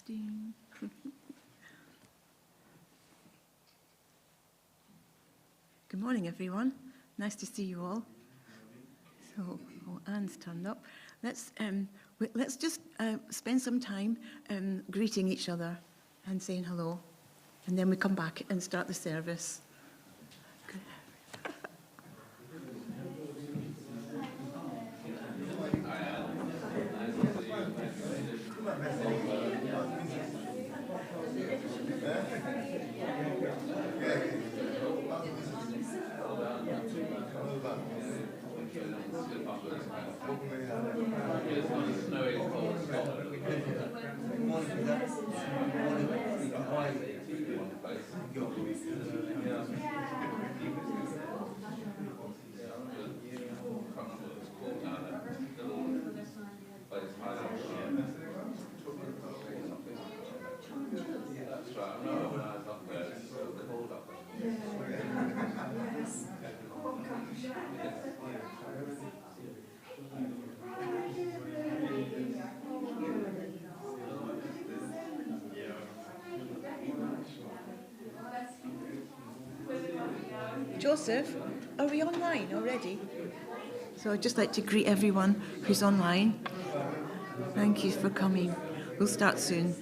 Testing. Good morning, everyone. Nice to see you all. So, Anne's turned up. Let's just spend some time greeting each other and saying hello, and then we come back and start the service. Joseph, are we online already? So I'd just like to greet everyone who's online. Thank you for coming. We'll start soon.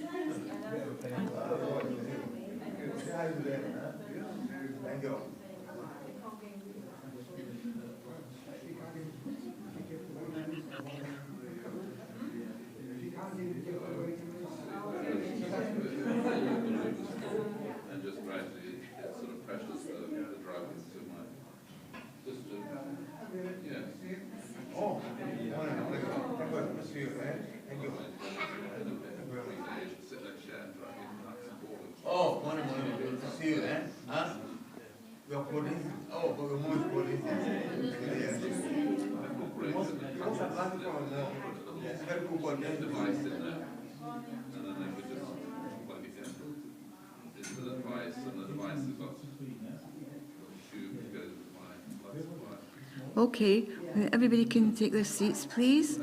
Okay, everybody can take their seats, please.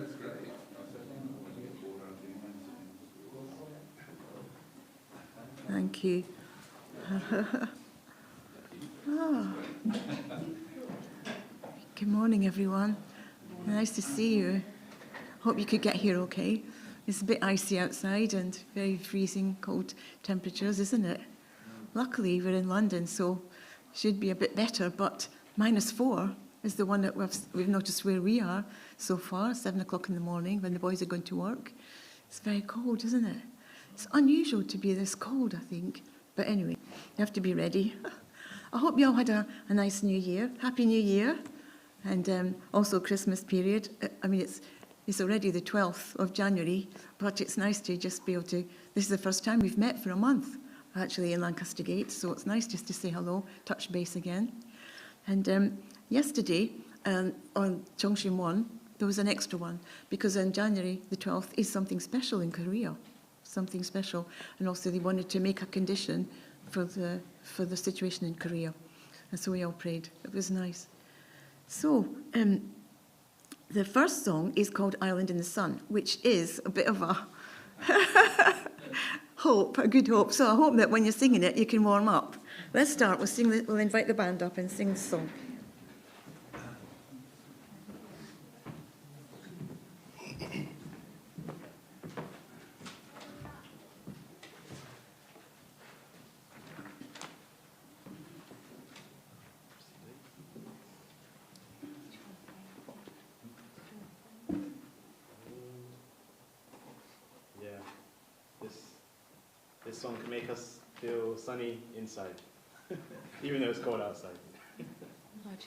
Thank you. Good morning, everyone. Nice to see you. Hope you could get here okay. It's a bit icy outside and very freezing cold temperatures, isn't it? Luckily, we're in London, so it should be a bit better, but -4 is the one that we've noticed where we are so far, 7 o'clock in the morning when the boys are going to work. It's very cold, isn't it? It's unusual to be this cold, I think. But anyway, you have to be ready. I hope you all had a nice New Year. Happy New Year. And also Christmas period. I mean, it's already the 12th of January, but it's nice to just be able to... This is the first time we've met for a month, actually, in Lancaster Gate, so it's nice just to say hello, touch base again. And yesterday, on Cheongshin 1, there was an extra one, because on January the 12th is something special in Korea, something special. And also they wanted to make a condition for the situation in Korea. And so we all prayed. It was nice. So, the first song is called Island in the Sun, which is a bit of a hope, a good hope. So I hope that when you're singing it, you can warm up. Let's start. We'll invite the band up and sing the song. This song can make us feel sunny inside, even though it's cold outside. Thank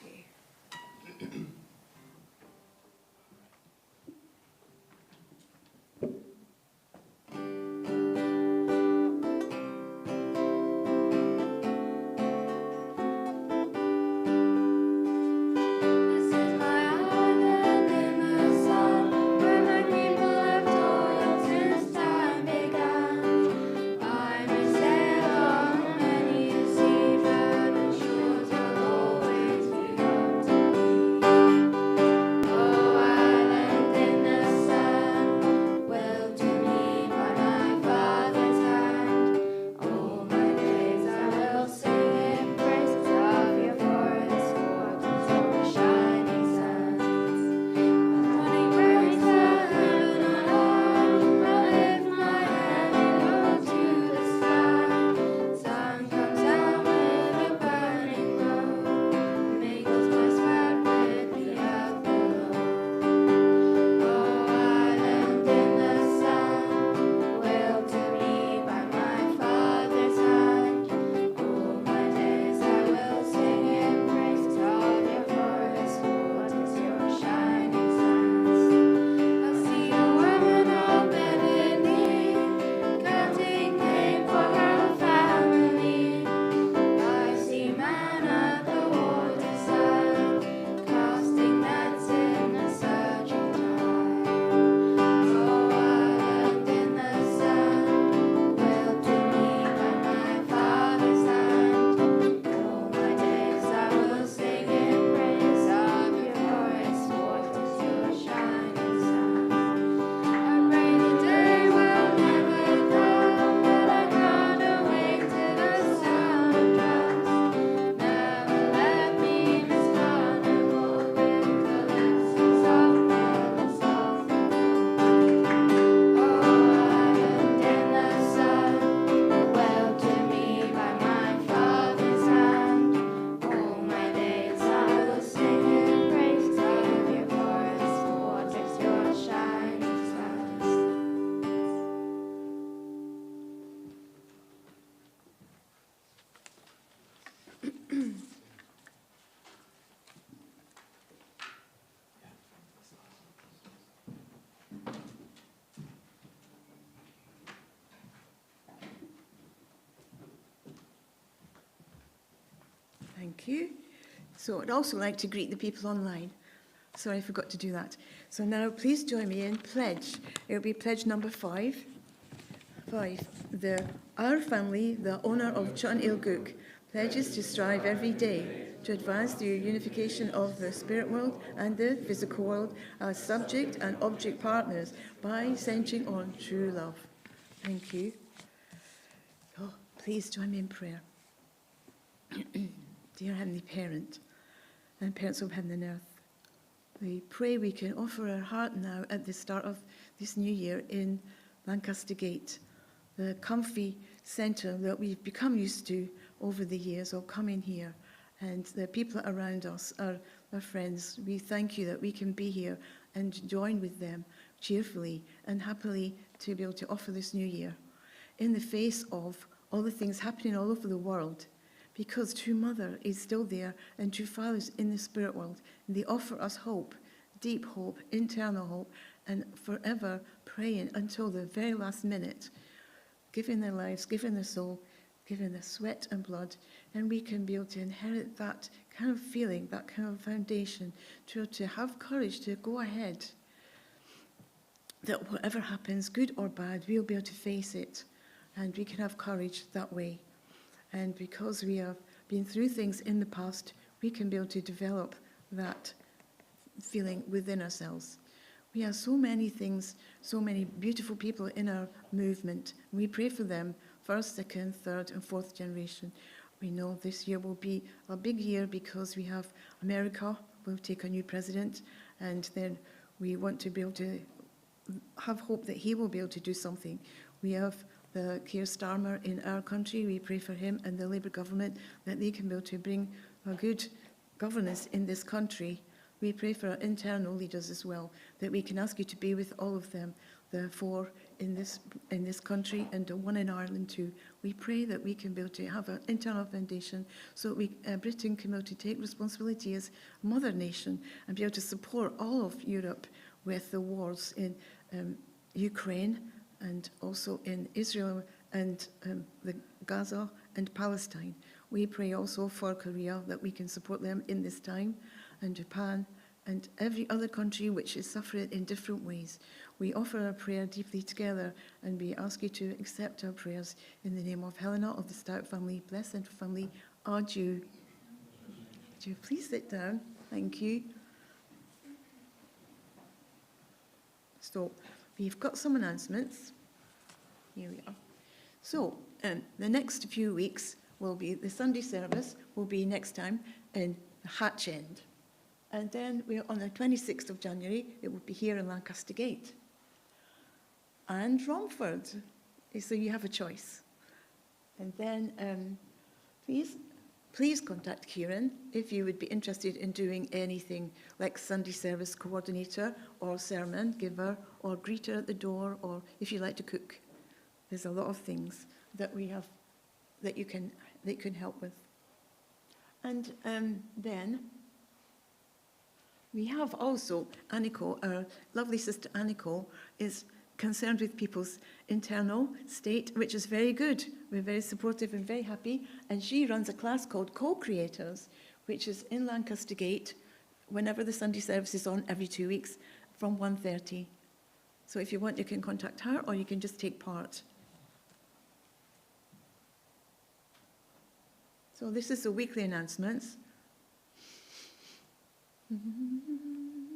Thank you. So I'd also like to greet the people online. Sorry, I forgot to do that. So now please join me in pledge. It'll be pledge number 5. 5. Our family, the owner of Chun Il-guk, pledges to strive every day to advance the unification of the spirit world and the physical world as subject and object partners by centering on true love. Thank you. Oh, please join me in prayer. Dear Heavenly Parent and Parents of Heaven and Earth, we pray we can offer our heart now at the start of this new year in Lancaster Gate, the comfy centre that we've become used to over the years of coming here. And the people around us are our friends. We thank you that we can be here and join with them cheerfully and happily to be able to offer this new year in the face of all the things happening all over the world, because True Mother is still there and True Father is in the spirit world. And they offer us hope, deep hope, internal hope, and forever praying until the very last minute, giving their lives, giving their soul, giving their sweat and blood, and we can be able to inherit that kind of feeling, that kind of foundation, to have courage to go ahead, that whatever happens, good or bad, we'll be able to face it, and we can have courage that way. And because we have been through things in the past, we can be able to develop that feeling within ourselves. We have so many things, so many beautiful people in our movement. We pray for them, first, second, third, and fourth generation. We know this year will be a big year because we have America will take a new president, and then we want to be able to have hope that he will be able to do something. We have the Keir Starmer in our country. We pray for him and the Labour government that they can be able to bring a good governance in this country. We pray for our internal leaders as well, that we can ask you to be with all of them, the 4 in this country and the 1 in Ireland too. We pray that we can be able to have an internal foundation so that Britain can be able to take responsibility as a mother nation and be able to support all of Europe with the wars in Ukraine and also in Israel and the Gaza and Palestine. We pray also for Korea that we can support them in this time, and Japan and every other country which is suffering in different ways. We offer our prayer deeply together, and we ask you to accept our prayers in the name of Helena of the Stout family, Blessed Central family, adieu. Would you please sit down? Thank you. So, we've got some announcements. Here we are. So, the next few weeks will be, the Sunday service will be next time in Hatch End. And then we're on the 26th of January, it will be here in Lancaster Gate. And Romford. So you have a choice. And then please contact Kieran if you would be interested in doing anything like Sunday service coordinator or sermon giver or greeter at the door, or if you like to cook. There's a lot of things that we have that you can help with. And then we have also Anniko, our lovely sister Anniko, is concerned with people's internal state, which is very good. We're very supportive and very happy. And she runs a class called Co-Creators, which is in Lancaster Gate, whenever the Sunday service is on, every 2 weeks, from 1:30. So if you want, you can contact her, or you can just take part. So this is the weekly announcements.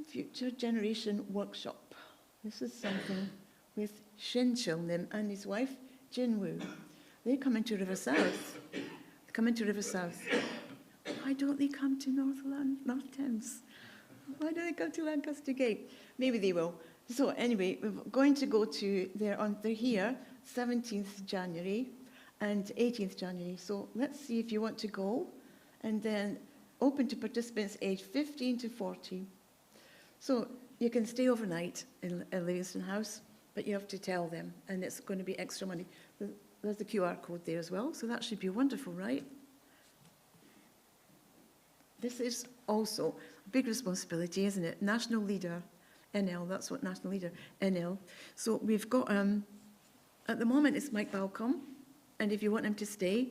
Future Generation Workshop. This is something with Shin Chilnim and his wife, Jinwoo. They come into River South. Why don't they come to North Thames? Why don't they come to Lancaster Gate? Maybe they will. So anyway, we're going to go to, they're here, 17th January and 18th January. So let's see if you want to go. And then open to participants aged 15 to 40. So you can stay overnight in Livingston House, but you have to tell them, and it's going to be extra money. There's the QR code there as well, so that should be wonderful, right? This is also a big responsibility, isn't it? National Leader, NL, that's what National Leader, NL. So we've got, at the moment it's Mike Balcom, and if you want him to stay,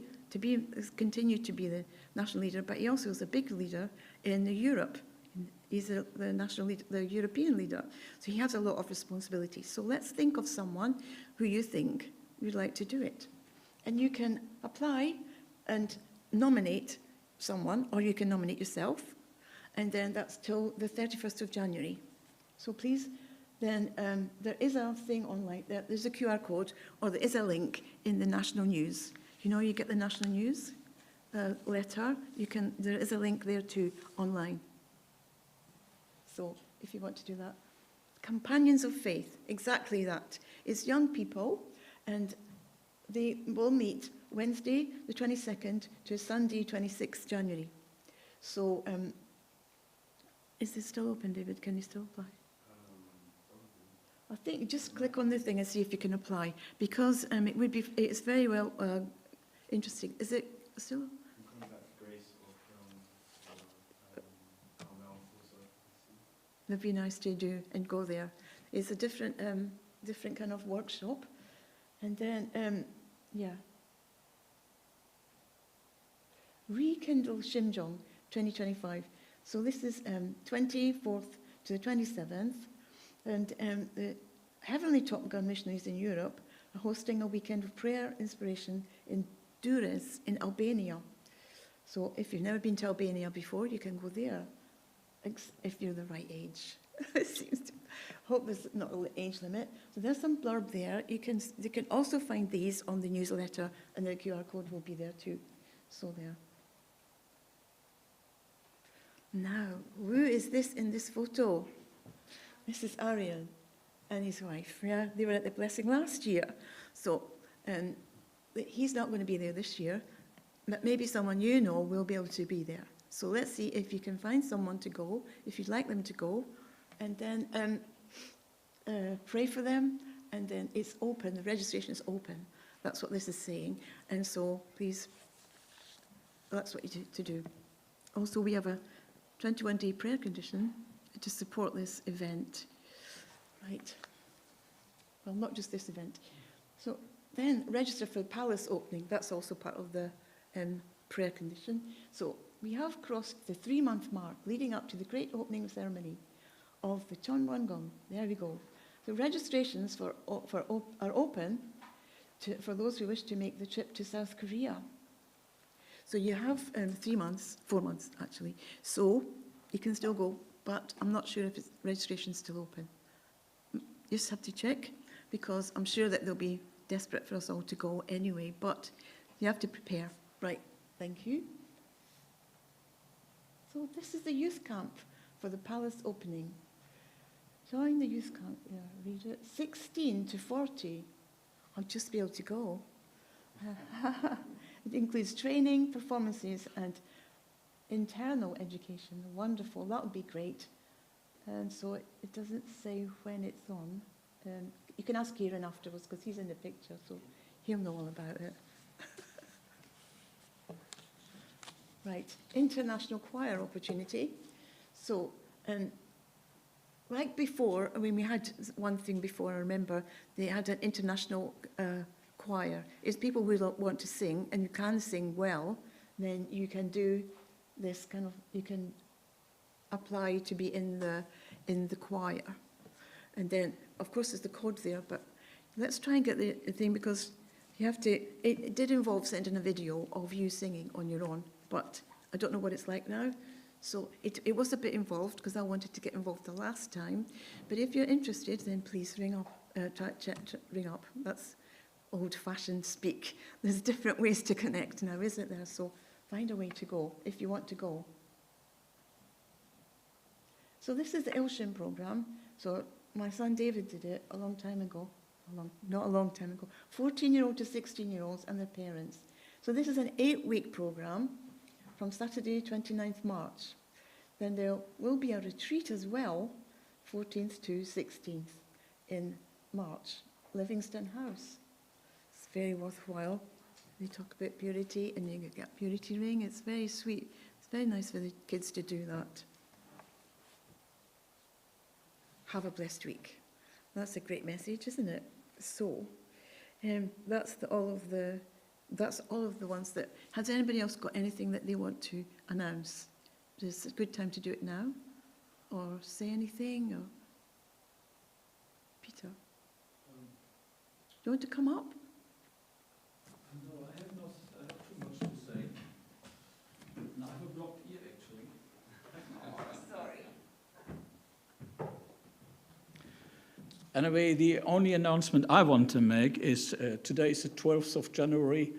continue to be the national leader, but he also is a big leader in Europe. He's the national leader, the European leader. So he has a lot of responsibility. So let's think of someone who you think would like to do it. And you can apply and nominate someone, or you can nominate yourself. And then that's till the 31st of January. So please, then there is a thing online, there's a QR code, or there is a link in the national news. You know, you get the national news letter, there is a link there too, online. So if you want to do that. Companions of Faith, exactly that. It's young people, and they will meet Wednesday the 22nd to Sunday 26th January. So is this still open, David? Can you still apply? I think just click on the thing and see if you can apply, because it's very well interesting. Is it still? It'd be nice to do and go there. It's a different kind of workshop. And then, Rekindle Shimjong 2025. So this is 24th to the 27th. And the Heavenly Top Gun missionaries in Europe are hosting a weekend of prayer inspiration in Durrës in Albania. So if you've never been to Albania before, you can go there. If you're the right age. Hope there's not an age limit. So there's some blurb there. You can also find these on the newsletter, and the QR code will be there too. So there. Now, who is this in this photo? This is Arian and his wife. Yeah, they were at the blessing last year. So he's not going to be there this year, but maybe someone you know will be able to be there. So let's see if you can find someone to go, if you'd like them to go, and then pray for them, and then it's open, the registration is open. That's what this is saying. And so please, that's what you to do. Also, we have a 21-day prayer condition to support this event. Right. Well, not just this event. So then register for the palace opening. That's also part of the prayer condition. So we have crossed the 3-month mark leading up to the great opening ceremony of the Cheonwangong. There we go. The registrations are open for those who wish to make the trip to South Korea. So you have 3 months, 4 months actually. So you can still go, but I'm not sure if registration's still open. You just have to check, because I'm sure that they'll be desperate for us all to go anyway, but you have to prepare. Right, thank you. So this is the youth camp for the palace opening. Join the youth camp, yeah, read it. 16 to 40. I'll just be able to go. It includes training, performances, and internal education. Wonderful, that would be great. And so it doesn't say when it's on. You can ask Kieran afterwards, because he's in the picture, so he'll know all about it. Right, international choir opportunity. So, like before, I mean, we had one thing before, I remember, they had an international choir. It's people who want to sing, and you can sing well, then you can do this kind of, you can apply to be in the choir. And then, of course, there's the code there, but let's try and get the thing, because you have to, it did involve sending a video of you singing on your own, but I don't know what it's like now. So it was a bit involved, because I wanted to get involved the last time. But if you're interested, then please ring up. Ring up. That's old-fashioned speak. There's different ways to connect now, isn't there? So find a way to go if you want to go. So this is the Elsham programme. So my son David did it a long time ago. Not a long time ago. 14-year-old to 16-year-olds and their parents. So this is an 8-week programme from Saturday, 29th March. Then there will be a retreat as well, 14th to 16th in March, Livingston House. It's very worthwhile. They talk about purity, and you get purity ring. It's very sweet. It's very nice for the kids to do that. Have a blessed week. That's a great message, isn't it? So, that's all of the that's all of the ones that... Has anybody else got anything that they want to announce? Is it a good time to do it now? Or say anything? Or Peter? Do you want to come up? No, I have not too much to say. No, I have a blocked ear, actually. Sorry. Anyway, the only announcement I want to make is today is the 12th of January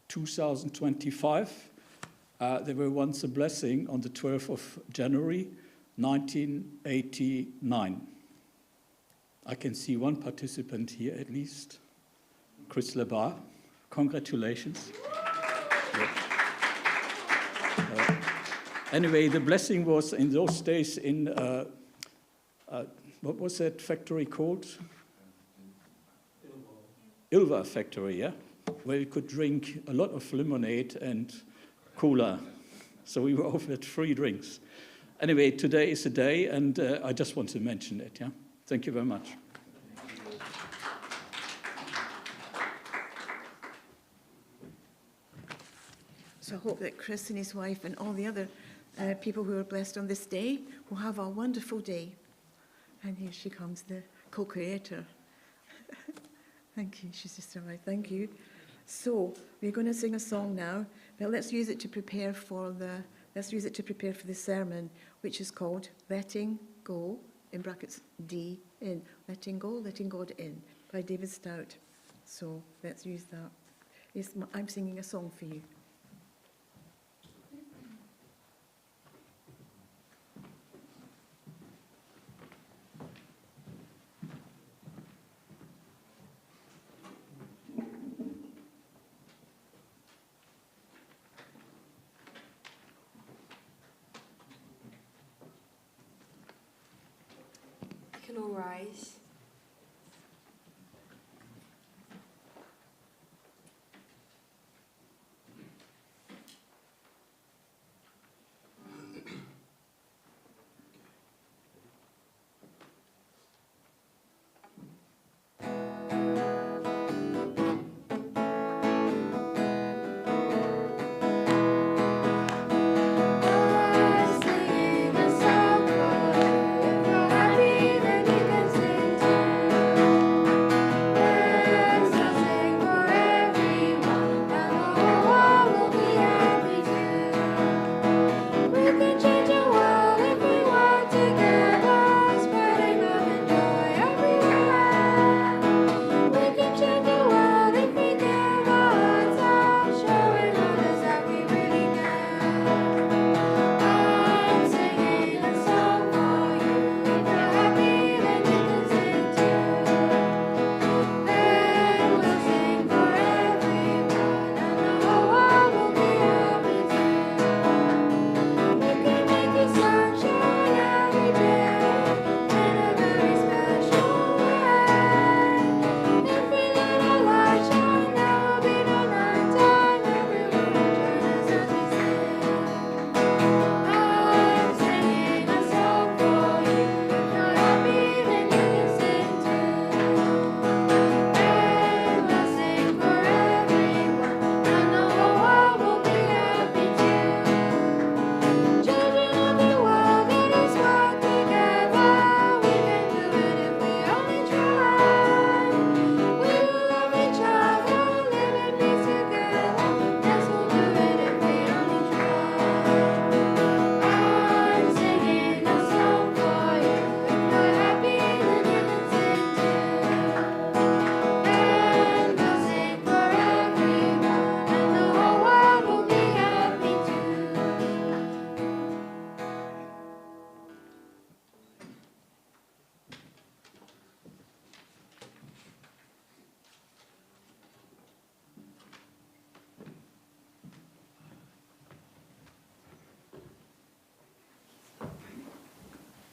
2025. There were once a blessing on the 12th of January 1989. I can see one participant here at least, Chris Lebar. Congratulations. Anyway, the blessing was in those days in, what was that factory called? Ilva factory, yeah? Where you could drink a lot of lemonade and cola. So we were offered free drinks. Anyway, today is the day, and I just want to mention it, yeah? Thank you very much. So I hope that Chris and his wife and all the other people who are blessed on this day will have a wonderful day. And here she comes, the co-creator. Thank you, she's just arrived. Thank you. So we're going to sing a song now, but let's use it to prepare for the sermon, which is called "Letting Go" in brackets D in letting God in by David Stout. So let's use that. I'm singing a song for you. You can all rise.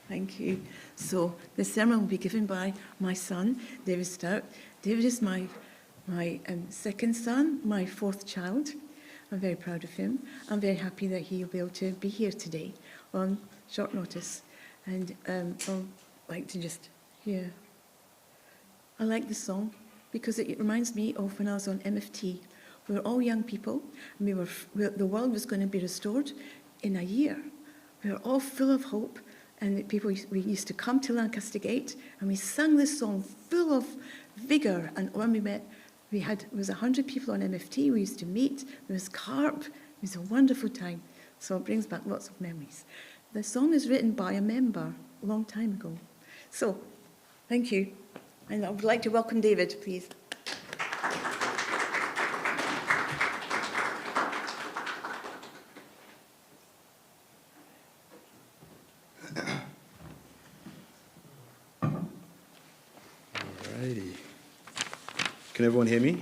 Thank you. So the sermon will be given by my son, David Stout. David is my second son, my fourth child. I'm very proud of him. I'm very happy that he'll be able to be here today on short notice. And I'd like to just hear. I like the song because it reminds me of when I was on MFT, We were all young people, and the world was going to be restored in a year. We were all full of hope, and we used to come to Lancaster Gate, and we sang this song full of vigour. And when we met, it was 100 people on MFT. We used to meet. There was carp. It was a wonderful time. So it brings back lots of memories. The song is written by a member a long time ago. So, thank you. And I would like to welcome David, please. Alrighty. Can everyone hear me?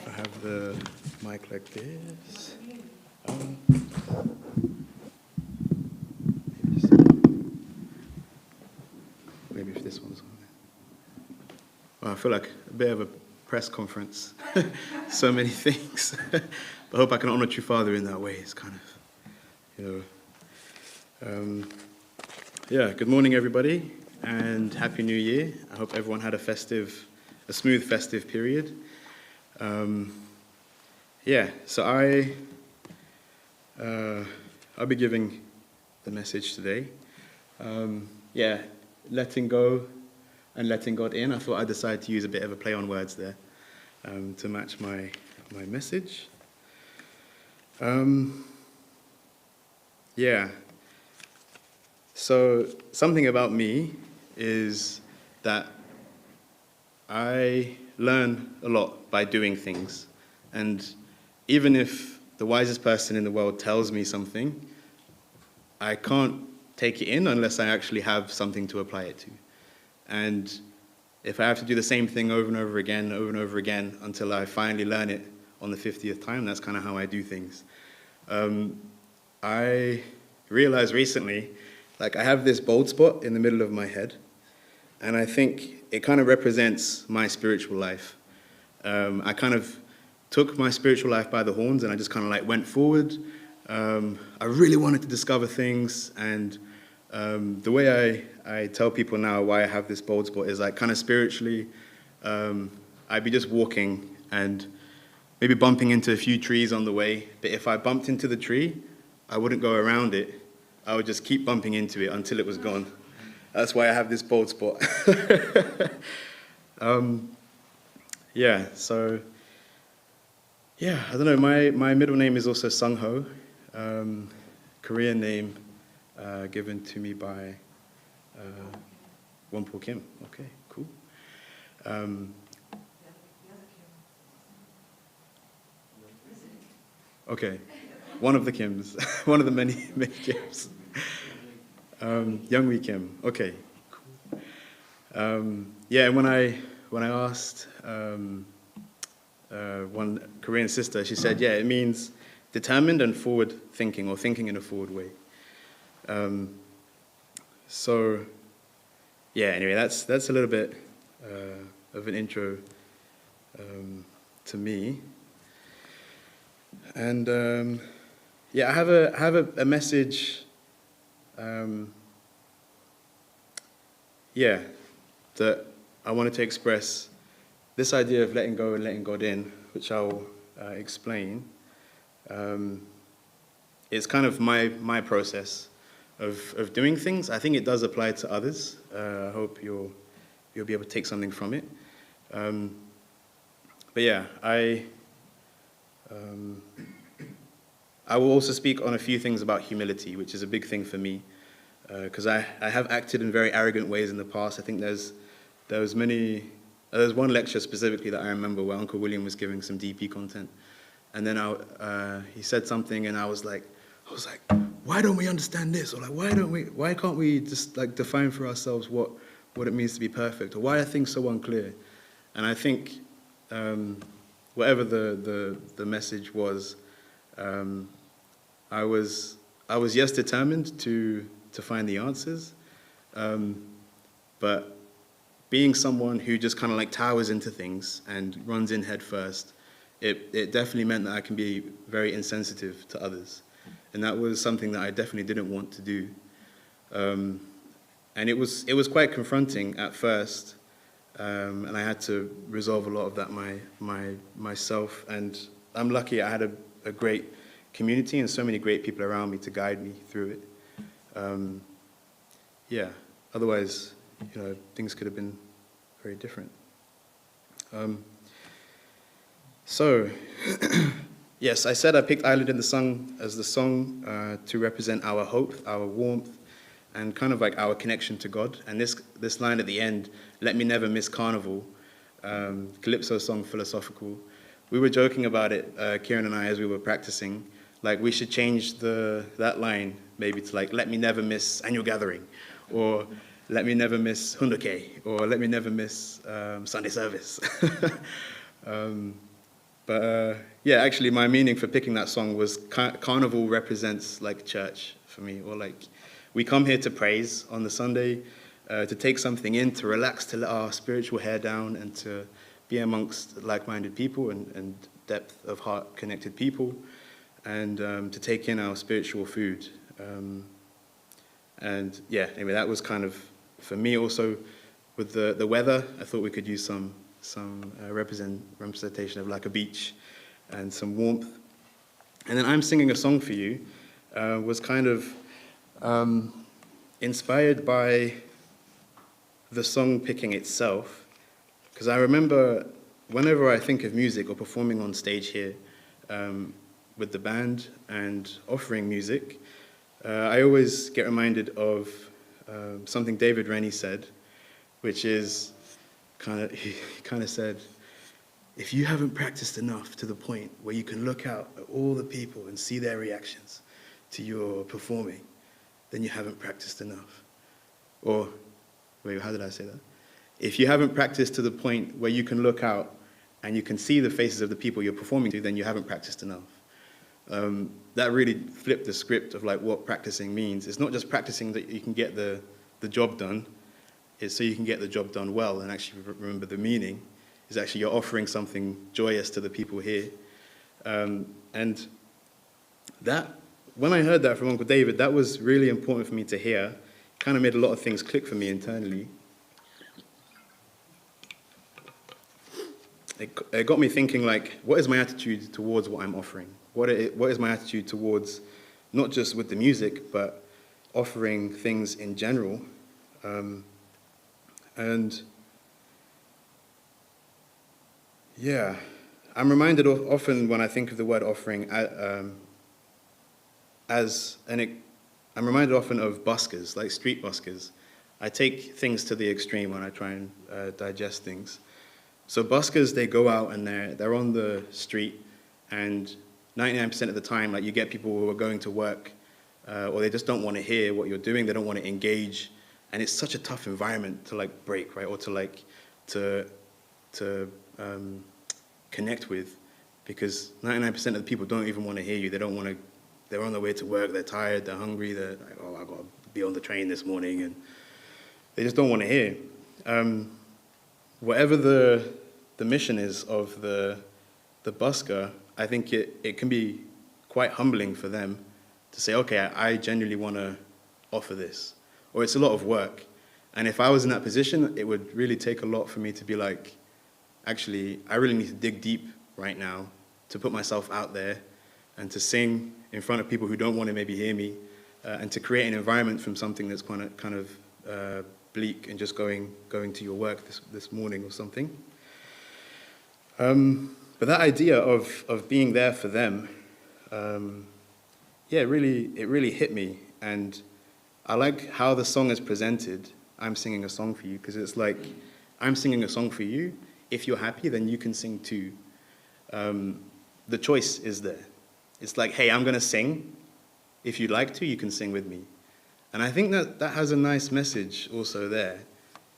I have the mic like this. Maybe if this one's on there. Well, I feel like a bit of a press conference. So many things. But I hope I can honor True Father in that way. It's kind of, yeah, good morning, everybody, and Happy New Year. I hope everyone had a smooth festive period. Yeah, so I'll be giving the message today. Yeah, letting go and letting God in. I thought I'd decide to use a bit of a play on words there to match my message. Yeah. So something about me is that I learn a lot by doing things. And even if the wisest person in the world tells me something, I can't take it in unless I actually have something to apply it to. And if I have to do the same thing over and over again until I finally learn it on the 50th time, that's kind of how I do things. I realized recently, like, I have this bald spot in the middle of my head, and I think it kind of represents my spiritual life. I kind of took my spiritual life by the horns, and I just kind of like went forward. I really wanted to discover things, and the way I tell people now why I have this bald spot is, like, kind of spiritually, I'd be just walking and maybe bumping into a few trees on the way, but if I bumped into the tree, I wouldn't go around it. I would just keep bumping into it until it was gone. That's why I have this bald spot. Yeah, so, yeah, I don't know, my middle name is also Sung Ho, Korean name given to me by Wonpo Kim. Okay, cool. Okay, one of the Kims, one of the many Kims. Youngmi Kim. Okay, cool. Yeah, and when I asked one Korean sister, she said, yeah, it means determined and forward thinking, or thinking in a forward way. So, yeah, anyway, that's a little bit of an intro to me. And yeah, I have a message. Yeah, that I wanted to express, this idea of letting go and letting God in, which I'll explain. It's kind of my process of doing things. I think it does apply to others. I hope you'll be able to take something from it. But yeah, I will also speak on a few things about humility, which is a big thing for me, because I have acted in very arrogant ways in the past. I think there's one lecture specifically that I remember where Uncle William was giving some DP content, and then he said something, and I was like, why don't we understand this? Or like, why can't we just like define for ourselves what it means to be perfect? Or why are things so unclear? And I think whatever the message was, I was yes determined to find the answers, but being someone who just kind of like towers into things and runs in head first, it definitely meant that I can be very insensitive to others, and that was something that I definitely didn't want to do. And it was quite confronting at first, And I had to resolve a lot of that myself. And I'm lucky I had a great community and so many great people around me to guide me through it. Yeah, otherwise, things could have been very different. So, yes, I said I picked Island in the Sun as the song to represent our hope, our warmth, and kind of like our connection to God. And this line at the end, "Let me never miss carnival," Calypso song, philosophical. We were joking about it, Kieran and I, as we were practicing. Like, we should change that line maybe to like, "Let me never miss annual gathering," or "Let me never miss Hunduke," or "Let me never miss Sunday service." Yeah, actually, my meaning for picking that song was carnival represents like church for me, or like we come here to praise on the Sunday, to take something in, to relax, to let our spiritual hair down, and to be amongst like-minded people and depth of heart connected people, and to take in our spiritual food. And yeah, anyway, that was kind of, for me also, with the weather, I thought we could use some representation of like a beach and some warmth. And then I'm Singing a Song for You was kind of inspired by the song picking itself, because I remember whenever I think of music or performing on stage here with the band and offering music, I always get reminded of something David Rennie said, which is he kind of said, if you haven't practiced enough to the point where you can look out at all the people and see their reactions to your performing, then you haven't practiced enough. Or, wait, how did I say that? If you haven't practiced to the point where you can look out and you can see the faces of the people you're performing to, then you haven't practiced enough. That really flipped the script of like what practicing means. It's not just practicing that you can get the job done. It's so you can get the job done well and actually remember the meaning. Is actually you're offering something joyous to the people here. And that, when I heard that from Uncle David, that was really important for me to hear. It kind of made a lot of things click for me internally. It got me thinking, like, what is my attitude towards what I'm offering? What is my attitude towards, not just with the music, but offering things in general? And yeah, I'm reminded often when I think of the word offering I'm reminded often of buskers, like street buskers. I take things to the extreme when I try and digest things. So buskers, they go out and they're on the street, and 99% of the time, like, you get people who are going to work, or they just don't want to hear what you're doing. They don't want to engage, and it's such a tough environment to like break, right, or to connect with, because 99% of the people don't even want to hear you. They don't want to. They're on their way to work. They're tired. They're hungry. They're like, oh, I got to be on the train this morning, and they just don't want to hear. Whatever the mission is of the busker, I think it can be quite humbling for them to say, okay, I genuinely want to offer this, or it's a lot of work. And if I was in that position, it would really take a lot for me to be like, actually, I really need to dig deep right now to put myself out there and to sing in front of people who don't want to maybe hear me, and to create an environment from something that's kind of bleak and just going to your work this morning or something. But that idea of being there for them, it really hit me. And I like how the song is presented, I'm Singing a Song for You, because it's like, I'm singing a song for you. If you're happy, then you can sing too. The choice is there. It's like, hey, I'm going to sing. If you'd like to, you can sing with me. And I think that has a nice message also there.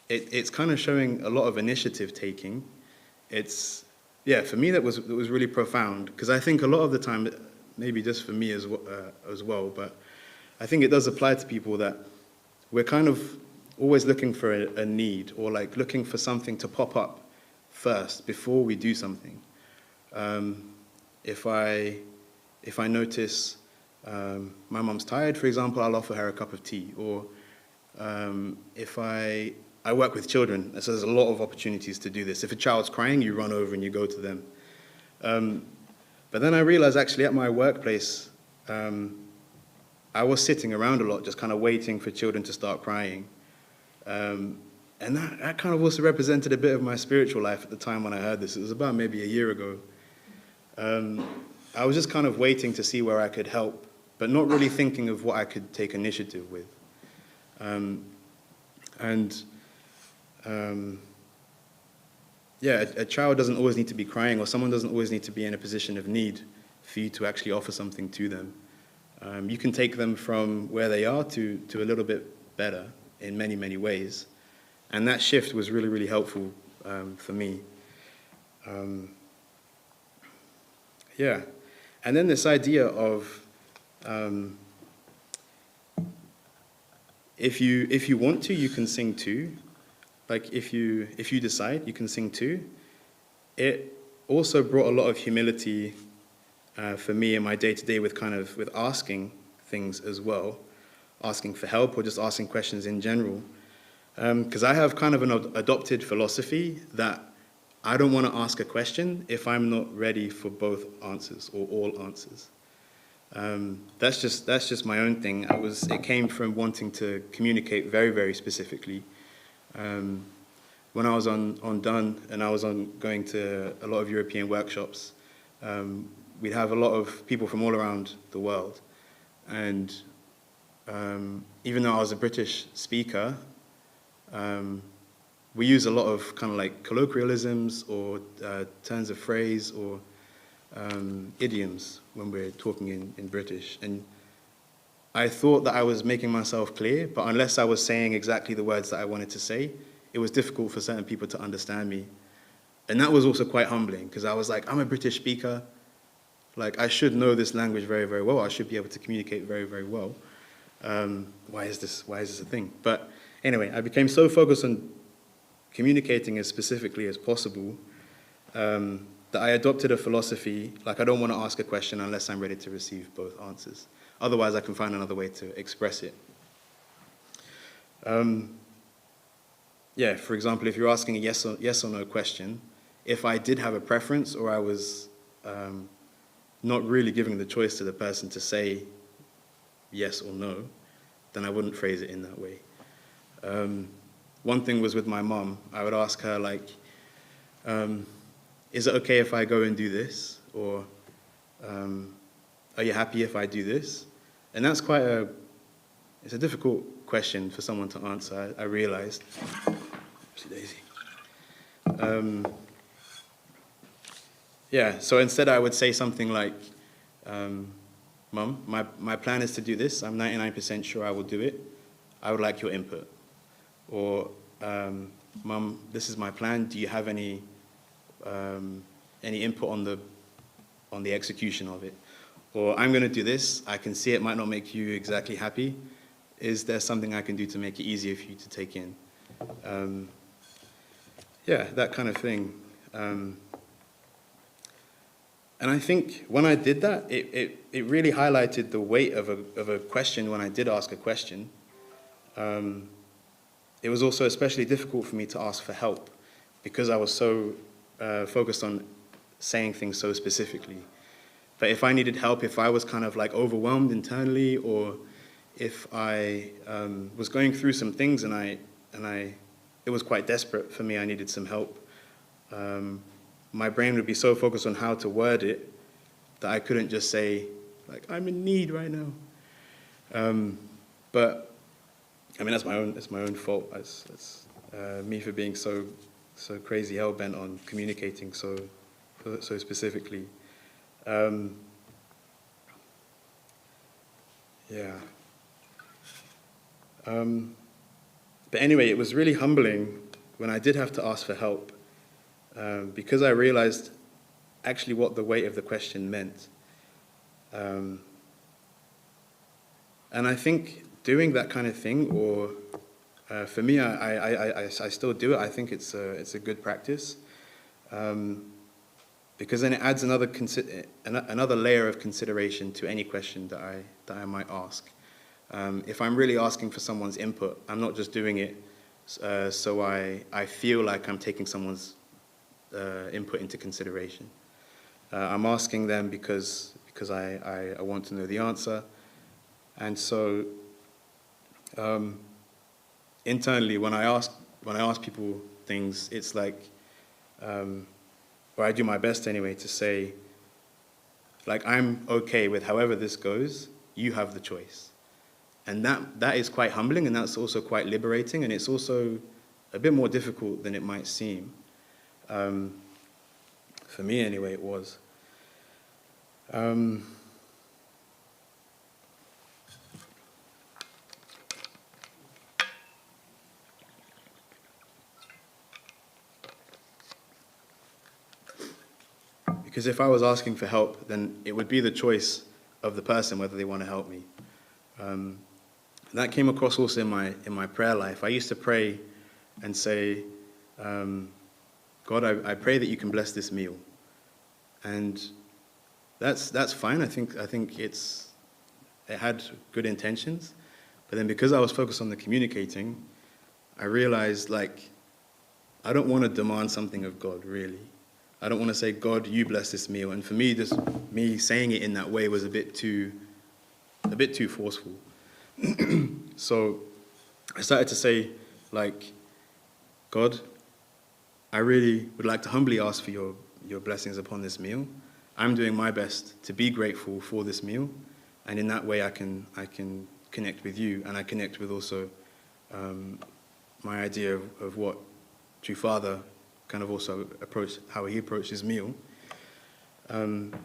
It's kind of showing a lot of initiative taking. For me, that was really profound, because I think a lot of the time, maybe just for me as well, but I think it does apply to people that we're kind of always looking for a need, or like looking for something to pop up first before we do something. If I notice my mom's tired, for example, I'll offer her a cup of tea. Or if I I work with children, so there's a lot of opportunities to do this. If a child's crying, you run over and you go to them. But then I realized actually at my workplace, I was sitting around a lot, just kind of waiting for children to start crying. And that kind of also represented a bit of my spiritual life at the time when I heard this. It was about maybe a year ago. I was just kind of waiting to see where I could help, but not really thinking of what I could take initiative with. Yeah, a child doesn't always need to be crying, or someone doesn't always need to be in a position of need for you to actually offer something to them. You can take them from where they are to a little bit better in many, many ways. And that shift was really, really helpful for me. Yeah. And then this idea of if you want to, you can sing too. Like if you decide, you can sing too. It also brought a lot of humility for me in my day-to-day with asking things as well, asking for help or just asking questions in general. Because I have kind of an adopted philosophy that I don't want to ask a question if I'm not ready for both answers or all answers. That's just my own thing. It came from wanting to communicate very, very specifically. When I was on Dun and I was going to a lot of European workshops, we'd have a lot of people from all around the world. And even though I was a British speaker, we use a lot of kind of like colloquialisms or turns of phrase or idioms when we're talking in British. And I thought that I was making myself clear, but unless I was saying exactly the words that I wanted to say, it was difficult for certain people to understand me. And that was also quite humbling, because I was like, I'm a British speaker. Like, I should know this language very, very well. I should be able to communicate very, very well. Why is this a thing? But anyway, I became so focused on communicating as specifically as possible that I adopted a philosophy, like I don't want to ask a question unless I'm ready to receive both answers. Otherwise, I can find another way to express it. Yeah, for example, if you're asking a yes or no question, if I did have a preference or I was not really giving the choice to the person to say yes or no, then I wouldn't phrase it in that way. One thing was with my mom. I would ask her, like, is it okay if I go and do this? Or are you happy if I do this? And that's it's a difficult question for someone to answer, I realized. Oopsie daisy. Yeah, so instead I would say something like, Mum, my plan is to do this. I'm 99% sure I will do it. I would like your input. Or, Mum, this is my plan. Do you have any input on the execution of it? Or I'm going to do this. I can see it might not make you exactly happy. Is there something I can do to make it easier for you to take in? Yeah, that kind of thing. And I think when I did that, it really highlighted the weight of a question when I did ask a question. It was also especially difficult for me to ask for help because I was so focused on saying things so specifically. But if I needed help, if I was kind of like overwhelmed internally, or if I was going through some things and it was quite desperate for me, I needed some help, my brain would be so focused on how to word it that I couldn't just say, like, I'm in need right now. But I mean, that's my own fault. It's me for being so crazy hell-bent on communicating so specifically. Yeah. But anyway, it was really humbling when I did have to ask for help, because I realized actually what the weight of the question meant. And I think doing that kind of thing, or for me, I still do it. I think it's a good practice, because then it adds another layer of consideration to any question that I might ask. If I'm really asking for someone's input, I'm not just doing it so I feel like I'm taking someone's input into consideration. I'm asking them because I want to know the answer. And so internally, when I ask people things, it's like, or I do my best anyway to say, like, I'm okay with however this goes, you have the choice. And that is quite humbling, and that's also quite liberating, and it's also a bit more difficult than it might seem. For me anyway, it was. Because if I was asking for help, then it would be the choice of the person whether they want to help me. That came across also in my prayer life. I used to pray and say, God, I pray that you can bless this meal. And that's fine. I think it had good intentions. But then because I was focused on the communicating, I realized, like, I don't want to demand something of God, really. I don't want to say, God, you bless this meal. And for me, just me saying it in that way was a bit too forceful. So I started to say, like, God, I really would like to humbly ask for your blessings upon this meal. I'm doing my best to be grateful for this meal. And in that way, I can connect with you. And I connect with also my idea of what True Father kind of also approached, how he approached his meal. And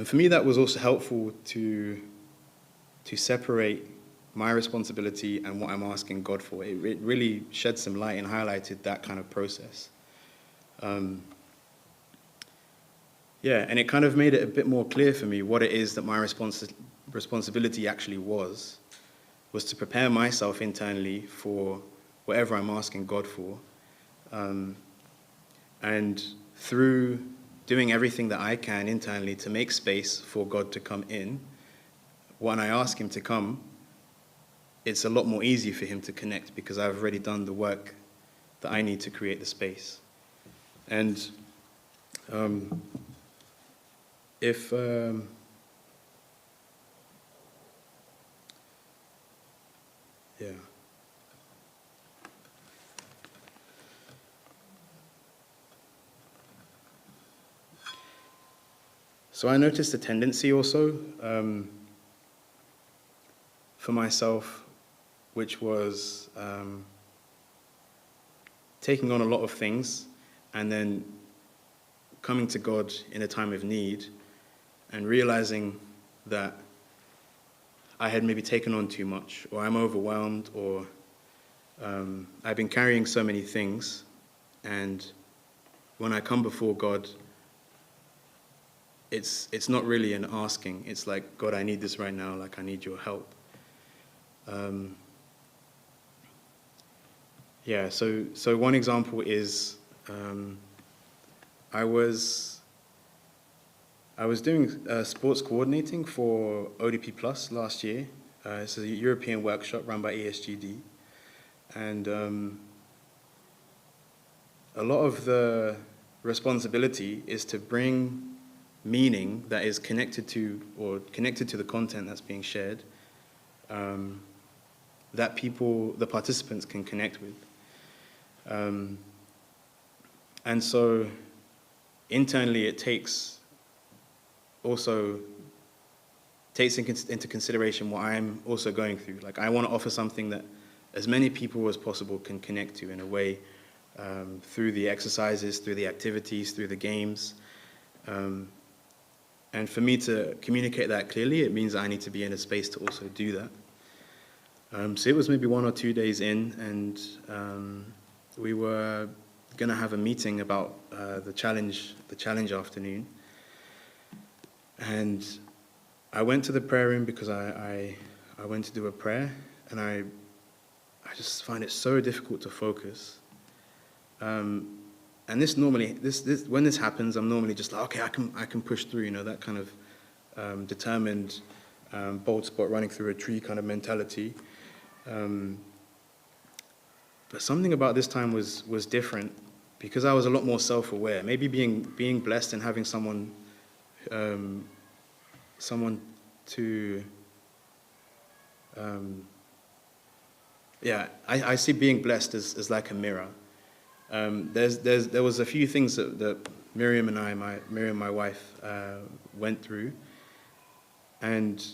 for me, that was also helpful to separate my responsibility and what I'm asking God for. It really shed some light and highlighted that kind of process. And it kind of made it a bit more clear for me what it is that my responsibility actually was to prepare myself internally for whatever I'm asking God for. And through doing everything that I can internally to make space for God to come in, when I ask him to come, it's a lot more easy for him to connect because I've already done the work that I need to create the space. And So I noticed a tendency also for myself, which was taking on a lot of things and then coming to God in a time of need and realizing that I had maybe taken on too much, or I'm overwhelmed, or I've been carrying so many things, and when I come before God, it's not really an asking. It's like, God, I need this right now. Like, I need your help. So one example is I was doing sports coordinating for ODP Plus last year. It's a European workshop run by ESGD. And a lot of the responsibility is to bring meaning that is connected to the content that's being shared, that the participants can connect with. And so internally it takes into consideration what I'm also going through. Like, I want to offer something that as many people as possible can connect to in a way, through the exercises, through the activities, through the games. And for me to communicate that clearly, it means I need to be in a space to also do that. So it was maybe 1 or 2 days in, and we were going to have a meeting about the challenge afternoon. And I went to the prayer room because I went to do a prayer, and I just find it so difficult to focus. And this normally, when this happens, I'm normally just like, okay, I can push through, that kind of determined, bold spot running through a tree kind of mentality. But something about this time was different because I was a lot more self-aware. Maybe being blessed and having someone to I see being blessed as like a mirror. There was a few things that Miriam, my wife, went through, and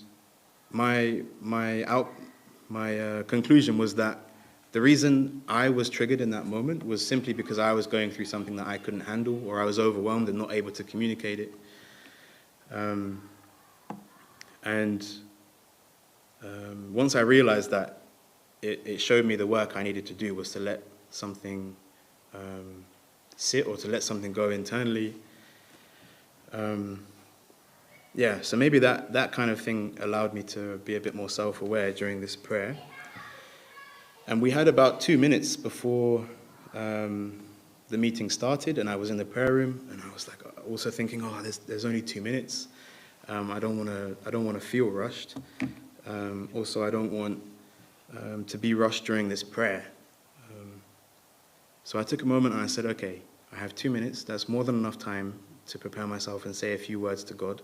my conclusion was that the reason I was triggered in that moment was simply because I was going through something that I couldn't handle, or I was overwhelmed and not able to communicate it. Once I realized that, it showed me the work I needed to do was to let something sit, or to let something go internally. So maybe that kind of thing allowed me to be a bit more self-aware during this prayer. And we had about 2 minutes before the meeting started, and I was in the prayer room, and I was like also thinking, there's only 2 minutes. I don't want to feel rushed. Also, I don't want to be rushed during this prayer. So I took a moment and I said, okay, I have 2 minutes. That's more than enough time to prepare myself and say a few words to God.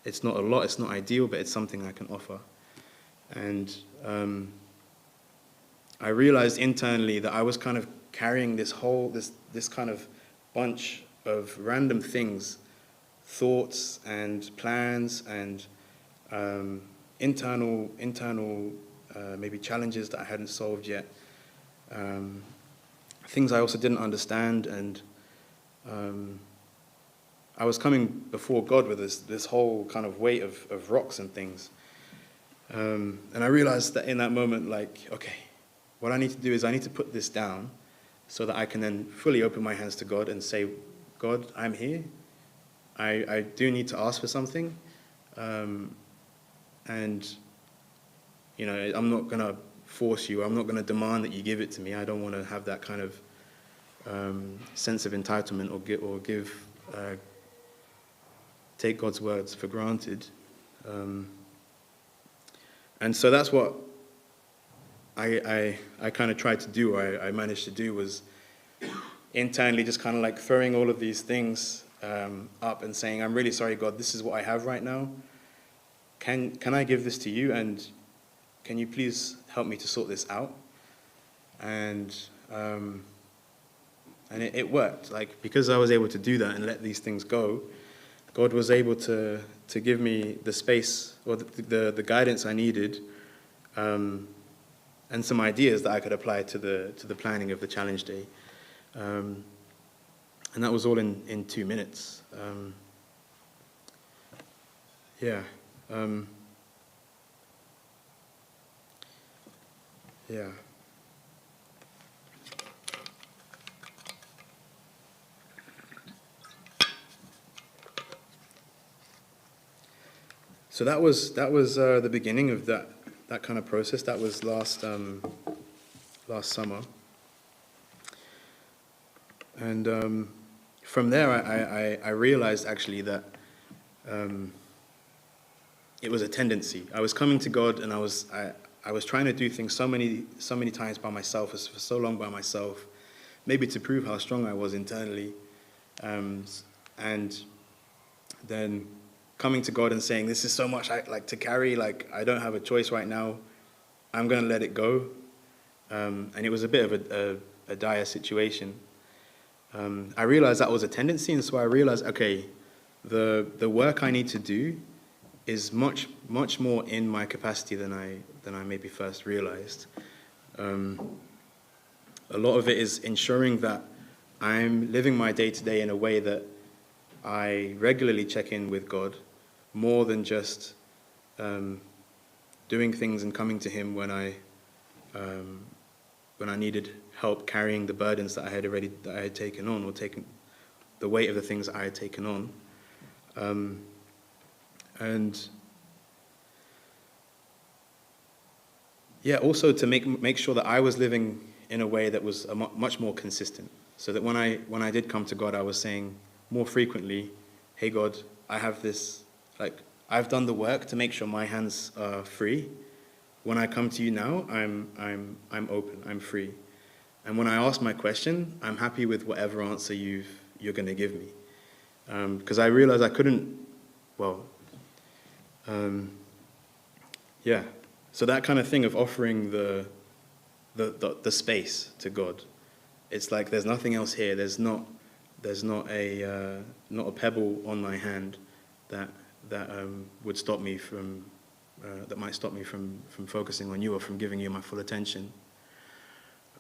It's not a lot, it's not ideal, but it's something I can offer. And I realized internally that I was kind of carrying this kind of bunch of random things, thoughts and plans and internal maybe challenges that I hadn't solved yet. Things I also didn't understand, and I was coming before God with this whole kind of weight of rocks and things. And I realized that in that moment, okay, what I need to do is I need to put this down so that I can then fully open my hands to God and say, God, I'm here. I do need to ask for something. And, I'm not going to force you. I'm not going to demand that you give it to me. I don't want to have that kind of sense of entitlement or take God's words for granted. And so that's what I kind of tried to do, or I managed to do, was internally just kind of like throwing all of these things up and saying, I'm really sorry, God, this is what I have right now. Can I give this to you, and can you please help me to sort this out? And it worked. Because I was able to do that and let these things go, God was able to give me the space, or the guidance I needed, and some ideas that I could apply to the planning of the challenge day. And that was all in 2 minutes. Yeah. So that was the beginning of that kind of process. That was last summer, and from there I realized actually that it was a tendency. I was coming to God, and I was trying to do things so many times by myself, for so long by myself, maybe to prove how strong I was internally, and then coming to God and saying, this is so much I like to carry, I don't have a choice right now, I'm going to let it go. And it was a bit of a dire situation. I realized that was a tendency, and so I realized, okay, the work I need to do is much more in my capacity than I maybe first realized. A lot of it is ensuring that I'm living my day-to-day in a way that I regularly check in with God, more than just doing things and coming to Him when I needed help carrying the burdens that I had taken on, or taken the weight of the things that I had taken on. And yeah, also to make sure that I was living in a way that was much more consistent, so that when I did come to God, I was saying more frequently, hey God, I have this, I've done the work to make sure my hands are free. When I come to you now, I'm open, I'm free. And when I ask my question, I'm happy with whatever answer you're going to give me. Because I realized I couldn't, yeah. So that kind of thing of offering the space to God, it's like there's nothing else here. There's not a pebble on my hand that would stop me from that might stop me from focusing on you or from giving you my full attention.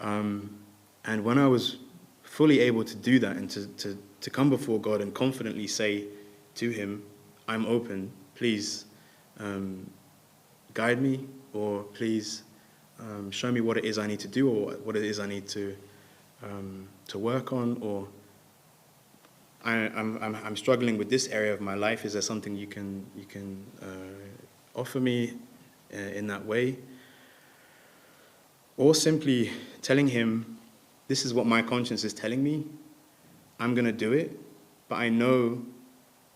And when I was fully able to do that and to come before God and confidently say to him, I'm open, please guide me, or please show me what it is I need to do, or what it is I need to work on, or I'm struggling with this area of my life. Is there something you can offer me in that way? Or simply telling him, this is what my conscience is telling me. I'm going to do it, but I know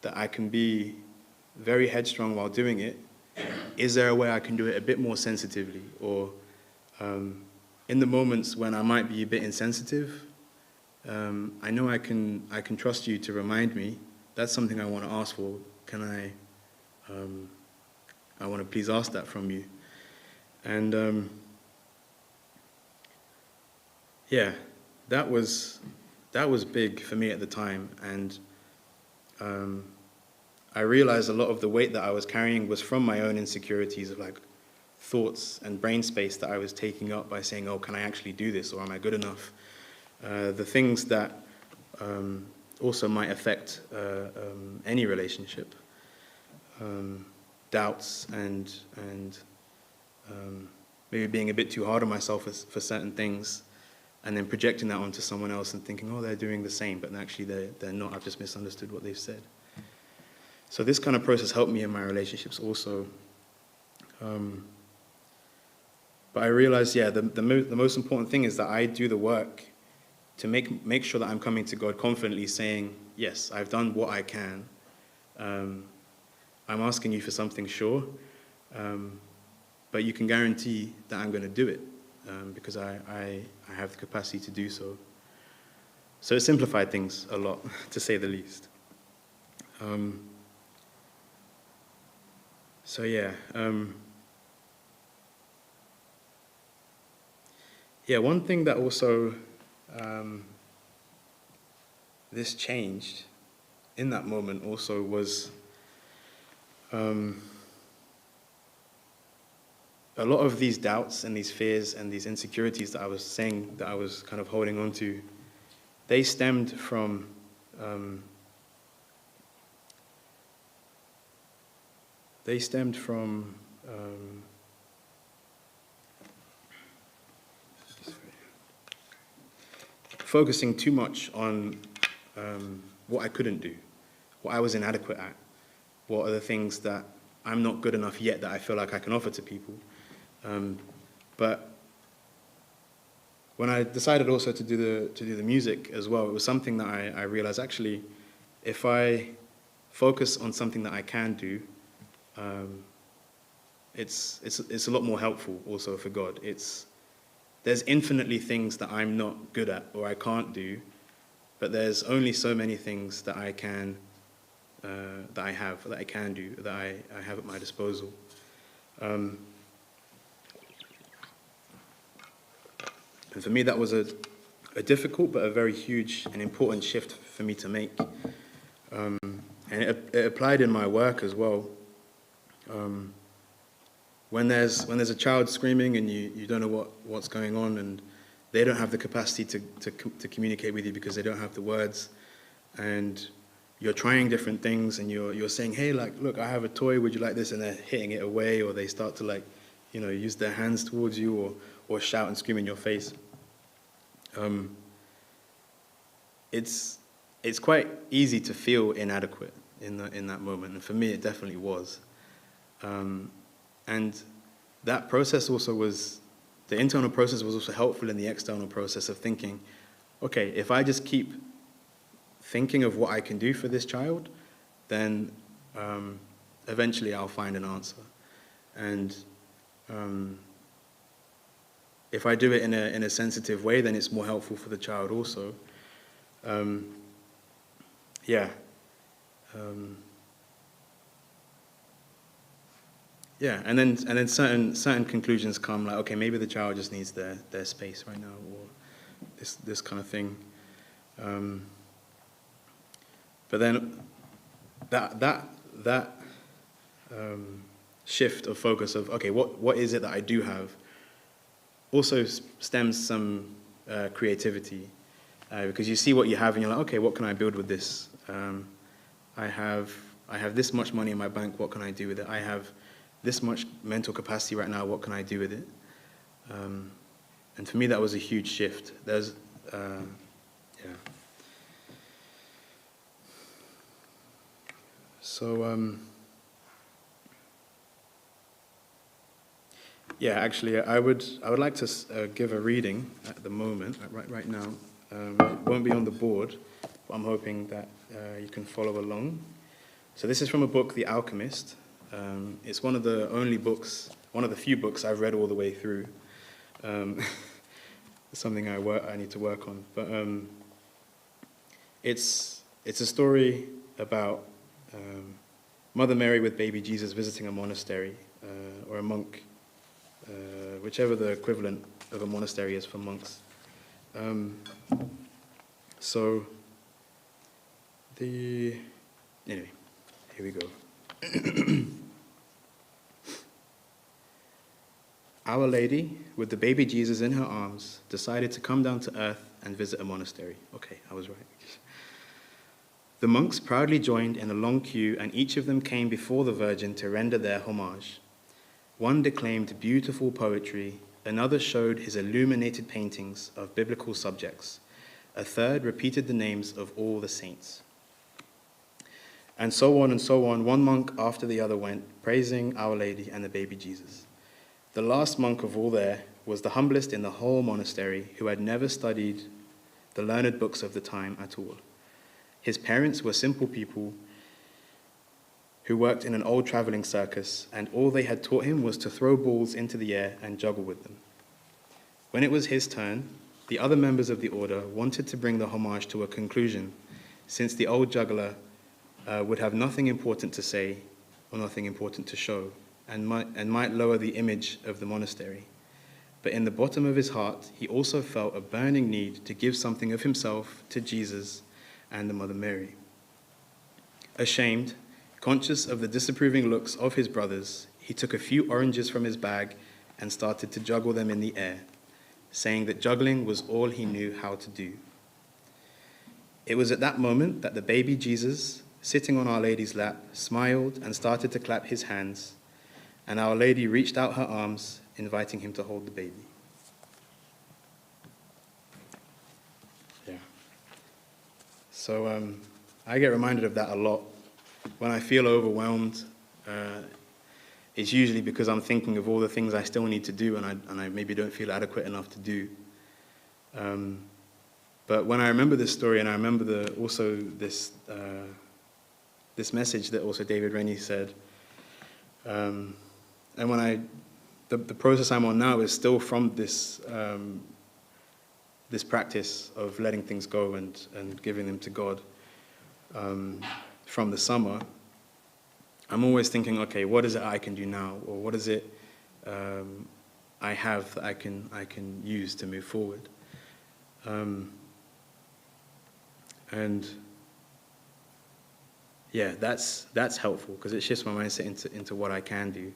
that I can be very headstrong while doing it. Is there a way I can do it a bit more sensitively? Or in the moments when I might be a bit insensitive, I know I can trust you to remind me. That's something I want to ask for. Can I want to please ask that from you. And yeah, that was big for me at the time. And I realized a lot of the weight that I was carrying was from my own insecurities of like thoughts and brain space that I was taking up by saying, oh, can I actually do this, or am I good enough? The things that also might affect any relationship. Doubts and maybe being a bit too hard on myself for certain things, and then projecting that onto someone else and thinking, oh, they're doing the same, but actually they're not. I've just misunderstood what they've said. So this kind of process helped me in my relationships also. But I realized, yeah, the most important thing is that I do the work to make sure that I'm coming to God confidently saying, yes, I've done what I can. I'm asking you for something, sure, but you can guarantee that I'm going to do it because I have the capacity to do so. So it simplified things a lot, to say the least. So yeah, one thing that also this changed in that moment also was a lot of these doubts and these fears and these insecurities that I was saying that I was kind of holding on to, they stemmed from focusing too much on what I couldn't do, what I was inadequate at, what are the things that I'm not good enough yet that I feel like I can offer to people. But when I decided also to do the music as well, it was something that I realized actually, if I focus on something that I can do, it's a lot more helpful also for God. There's infinitely things that I'm not good at or I can't do, but there's only so many things that I can that I can do, that I have at my disposal. And for me, that was a difficult but a very huge and important shift for me to make. And it applied in my work as well. When there's a child screaming and you don't know what's going on, and they don't have the capacity to communicate with you because they don't have the words, and you're trying different things and you're saying, hey, like, look, I have a toy, would you like this? And they're hitting it away, or they start to like, use their hands towards you or shout and scream in your face. It's quite easy to feel inadequate in that moment, and for me it definitely was. And that process also the internal process was also helpful in the external process of thinking, okay, if I just keep thinking of what I can do for this child, then eventually I'll find an answer. And if I do it in a sensitive way, then it's more helpful for the child also. Yeah. Yeah, and then certain conclusions come, like, okay, maybe the child just needs their space right now, or this kind of thing. But then that shift of focus of, okay, what is it that I do have, also stems some creativity, because you see what you have and you're like, okay, what can I build with this? I have this much money in my bank, what can I do with it? I have this much mental capacity right now, what can I do with it? And for me, that was a huge shift. There's, yeah. So, yeah, actually, I would like to give a reading at the moment, right now. It won't be on the board, but I'm hoping that you can follow along. So this is from a book, The Alchemist. It's one of the few books I've read all the way through. It's something I need to work on. But it's a story about Mother Mary with baby Jesus visiting a monastery, or a monk, whichever the equivalent of a monastery is for monks. Anyway, here we go. Our Lady, with the baby Jesus in her arms, decided to come down to earth and visit a monastery. Okay, I was right. The monks proudly joined in a long queue, and each of them came before the Virgin to render their homage. One declaimed beautiful poetry, another showed his illuminated paintings of biblical subjects, a third repeated the names of all the saints. And so on, one monk after the other went, praising Our Lady and the baby Jesus. The last monk of all there was the humblest in the whole monastery, who had never studied the learned books of the time at all. His parents were simple people who worked in an old traveling circus, and all they had taught him was to throw balls into the air and juggle with them. When it was his turn, the other members of the order wanted to bring the homage to a conclusion, since the old juggler would have nothing important to say or nothing important to show, and might lower the image of the monastery. But in the bottom of his heart, he also felt a burning need to give something of himself to Jesus and the Mother Mary. Ashamed, conscious of the disapproving looks of his brothers, he took a few oranges from his bag and started to juggle them in the air, saying that juggling was all he knew how to do. It was at that moment that the baby Jesus, sitting on Our Lady's lap, smiled and started to clap his hands, and Our Lady reached out her arms, inviting him to hold the baby. Yeah. So I get reminded of that a lot. When I feel overwhelmed, it's usually because I'm thinking of all the things I still need to do, and I maybe don't feel adequate enough to do. But when I remember this story, and I remember this message that also David Rennie said, and when the process I'm on now is still from this practice of letting things go and giving them to God. From the summer, I'm always thinking, okay, what is it I can do now, or what is it I have that I can use to move forward, and yeah, that's helpful because it shifts my mindset into what I can do,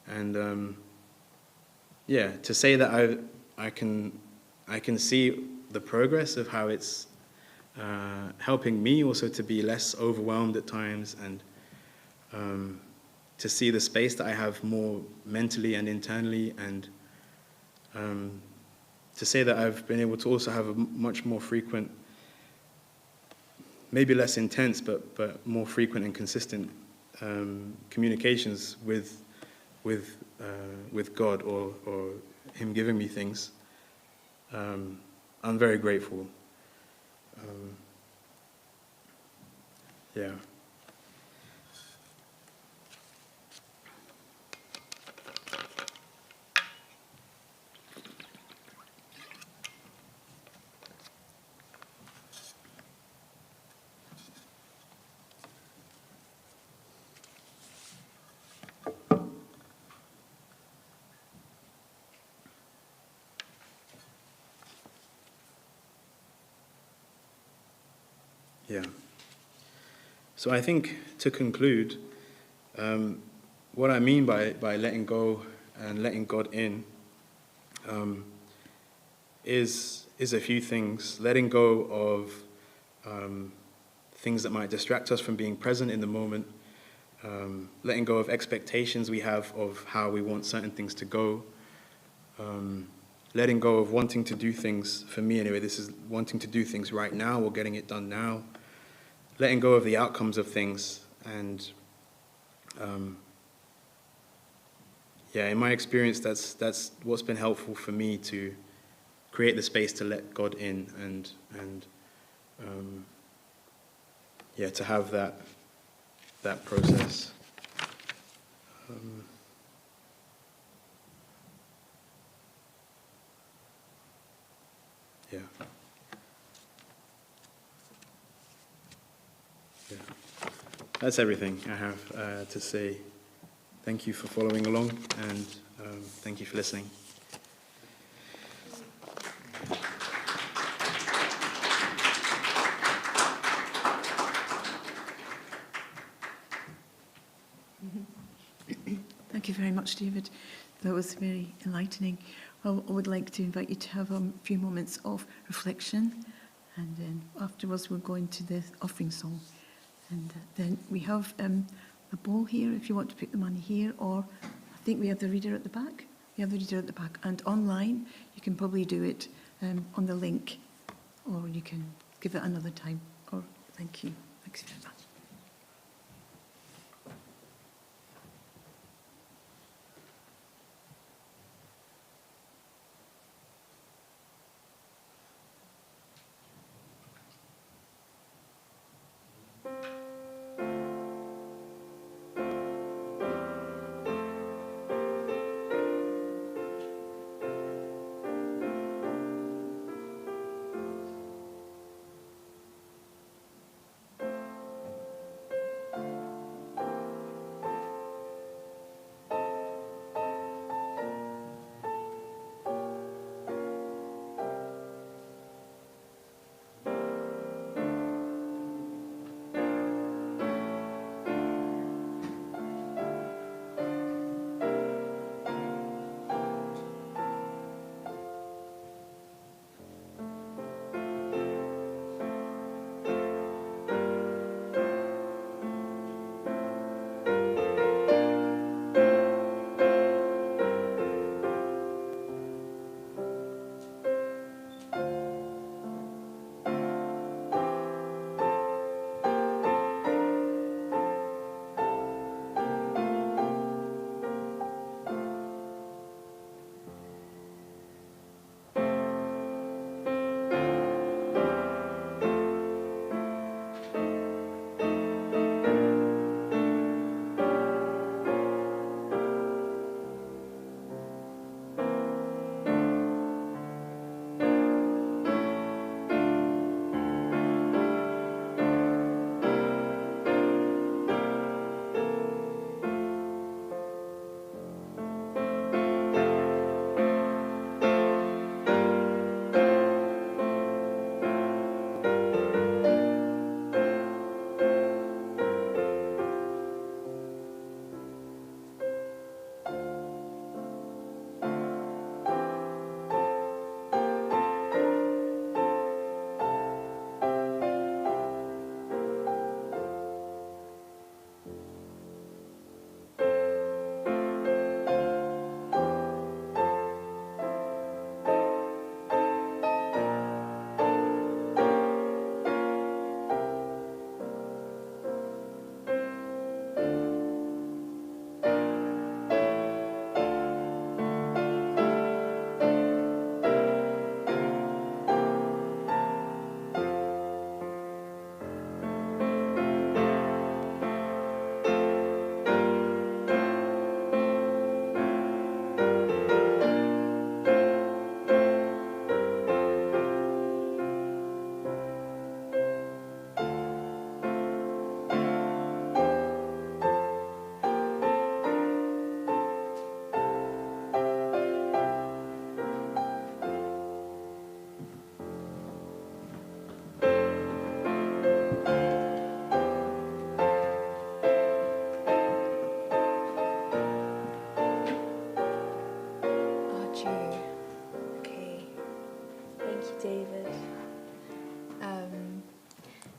and yeah, to say that I can see the progress of how it's helping me also to be less overwhelmed at times, and to see the space that I have more mentally and internally, and to say that I've been able to also have a much more frequent, maybe less intense, but more frequent and consistent communications with God or Him giving me things. I'm very grateful. Yeah. Yeah. So I think to conclude, what I mean by letting go and letting God in is a few things. Letting go of things that might distract us from being present in the moment. Letting go of expectations we have of how we want certain things to go. Letting go of wanting to do things, for me anyway, this is wanting to do things right now or getting it done now. Letting go of the outcomes of things. And yeah, in my experience, that's what's been helpful for me to create the space to let God in and yeah, to have that process. Yeah. Yeah. That's everything I have to say. Thank you for following along, and thank you for listening. Thank you very much, David. That was very enlightening. I would like to invite you to have a few moments of reflection, and then afterwards we'll go into the offering song. And then we have a bowl here if you want to put the money here, or I think we have the reader at the back. We have the reader at the back. And online, you can probably do it on the link, or you can give it another time. Or thank you. Thanks very much.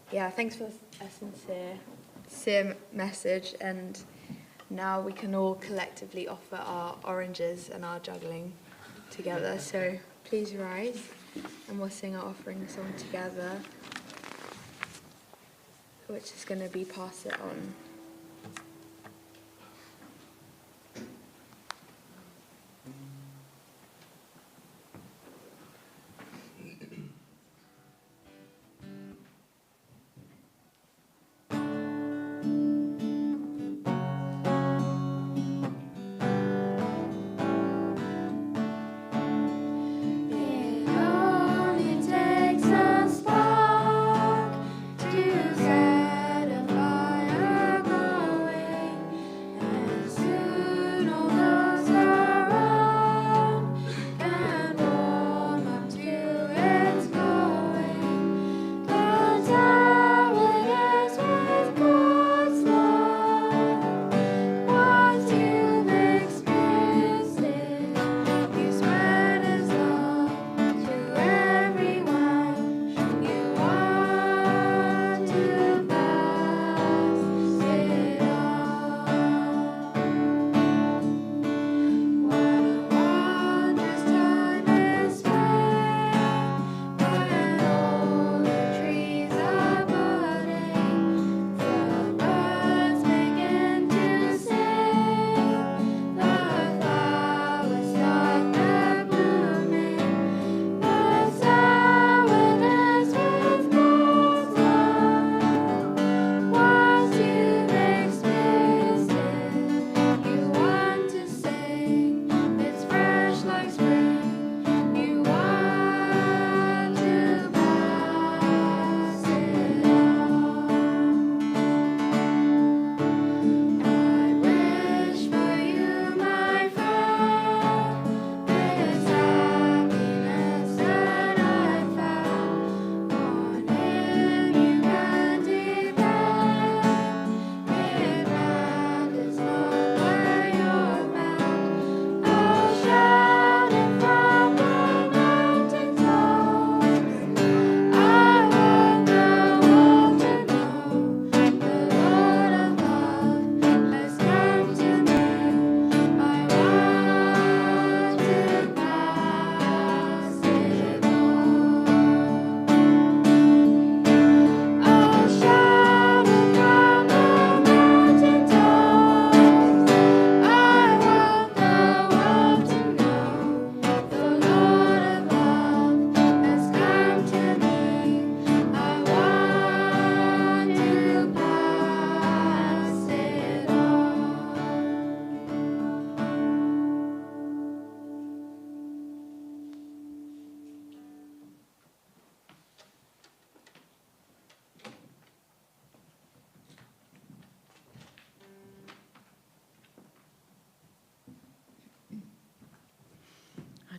Yeah, thanks for a sincere message, and now we can all collectively offer our oranges and our juggling together. So please rise, and we'll sing our offering song together, which is going to be Pass It On.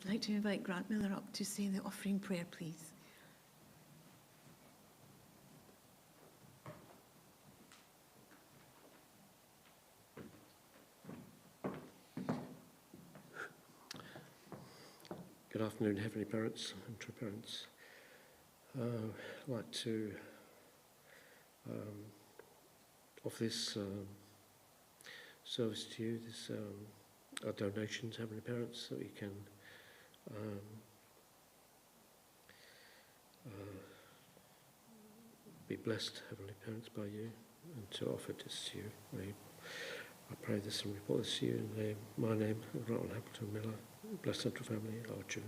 I'd like to invite Grant Miller up to say the offering prayer, please. Good afternoon, Heavenly Parents and True Parents. I'd like to offer this service to you, this our donations, Heavenly Parents, so we can be blessed, Heavenly Parents, by you, and to offer this to you. I pray this and report this to you in my name, Ronald Hamilton Miller, blessed central family, our June.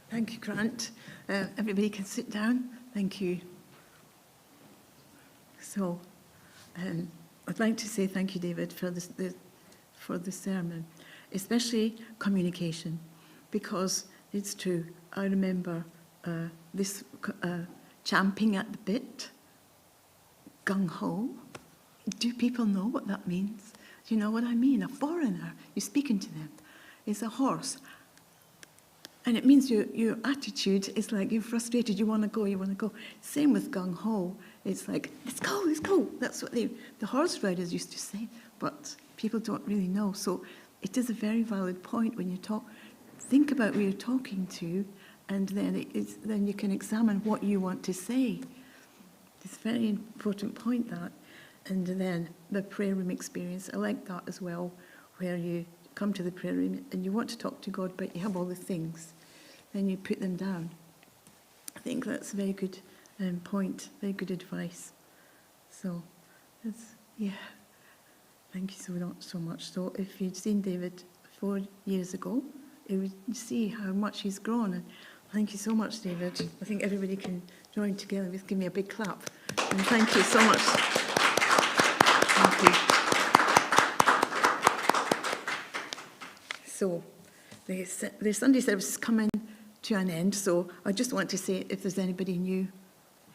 Thank you, Grant. Everybody can sit down. Thank you. So, I'd like to say thank you, David, for the sermon, especially communication, because it's true. I remember this champing at the bit, gung-ho. Do people know what that means? Do you know what I mean? A foreigner, you're speaking to them. It's a horse. And it means your attitude is like you're frustrated, you want to go. Same with gung-ho. It's like, let's go. That's what the horse riders used to say. But people don't really know. So it is a very valid point when you talk. Think about who you're talking to, and then then you can examine what you want to say. It's a very important point, that. And then the prayer room experience, I like that as well, where you come to the prayer room and you want to talk to God, but you have all the things, then you put them down. I think that's a very good point, very good advice. So, thank you so much. So if you'd seen David 4 years ago, you would see how much he's grown. And thank you so much, David. I think everybody can join together. Just give me a big clap. And thank you so much. Thank you. So, the Sunday service is coming to an end, so I just want to say if there's anybody new.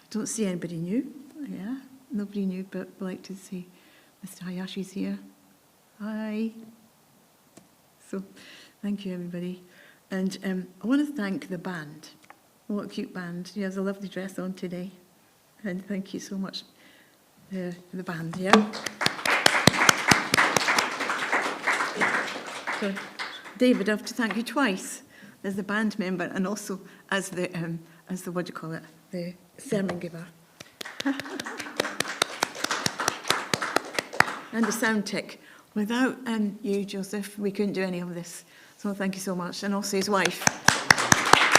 I don't see anybody new. Yeah, nobody new, but I'd like to say Mr. Hayashi's here. Hi. So, thank you, everybody. And I want to thank the band. What a cute band. He has a lovely dress on today. And thank you so much, the band, yeah? So, David, I have to thank you twice as the band member and also as the what do you call it, the sermon giver. And the sound tech. Without you, Joseph, we couldn't do any of this. So thank you so much. And also his wife,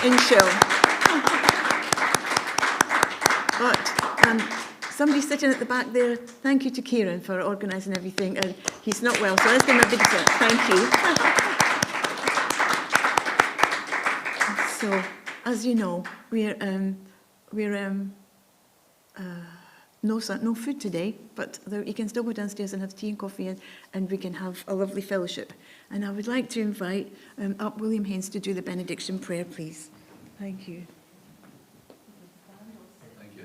Inshil. But somebody sitting at the back there, thank you to Kieran for organising everything. And he's not well, so let's give him a big thank you. So, as you know, we're no food today, but you can still go downstairs and have tea and coffee, and we can have a lovely fellowship. And I would like to invite up William Haynes to do the benediction prayer, please. Thank you. Thank you.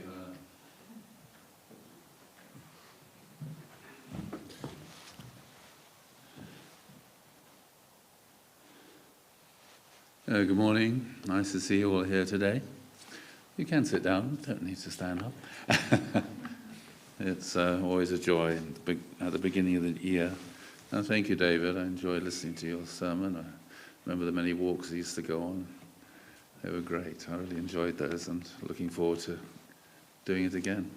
Good morning. Nice to see you all here today. You can sit down, don't need to stand up. It's always a joy at the beginning of the year. And thank you, David. I enjoyed listening to your sermon. I remember the many walks I used to go on. They were great. I really enjoyed those and looking forward to doing it again.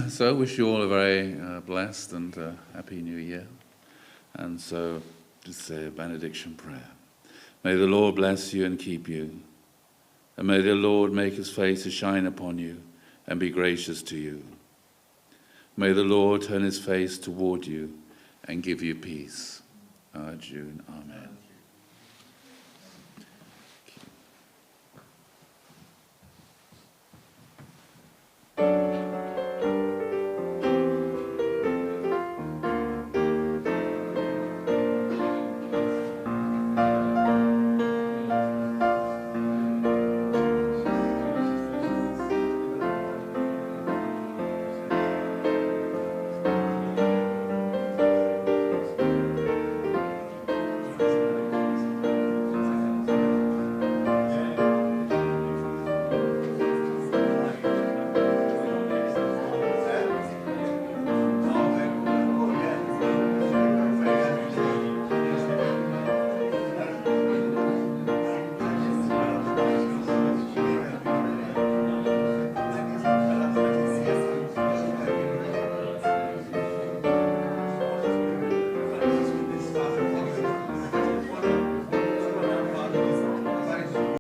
So I wish you all a very blessed and happy new year. And so just say a benediction prayer. May the Lord bless you and keep you. And may the Lord make his face to shine upon you and be gracious to you. May the Lord turn his face toward you and give you peace. June. Amen. Thank you.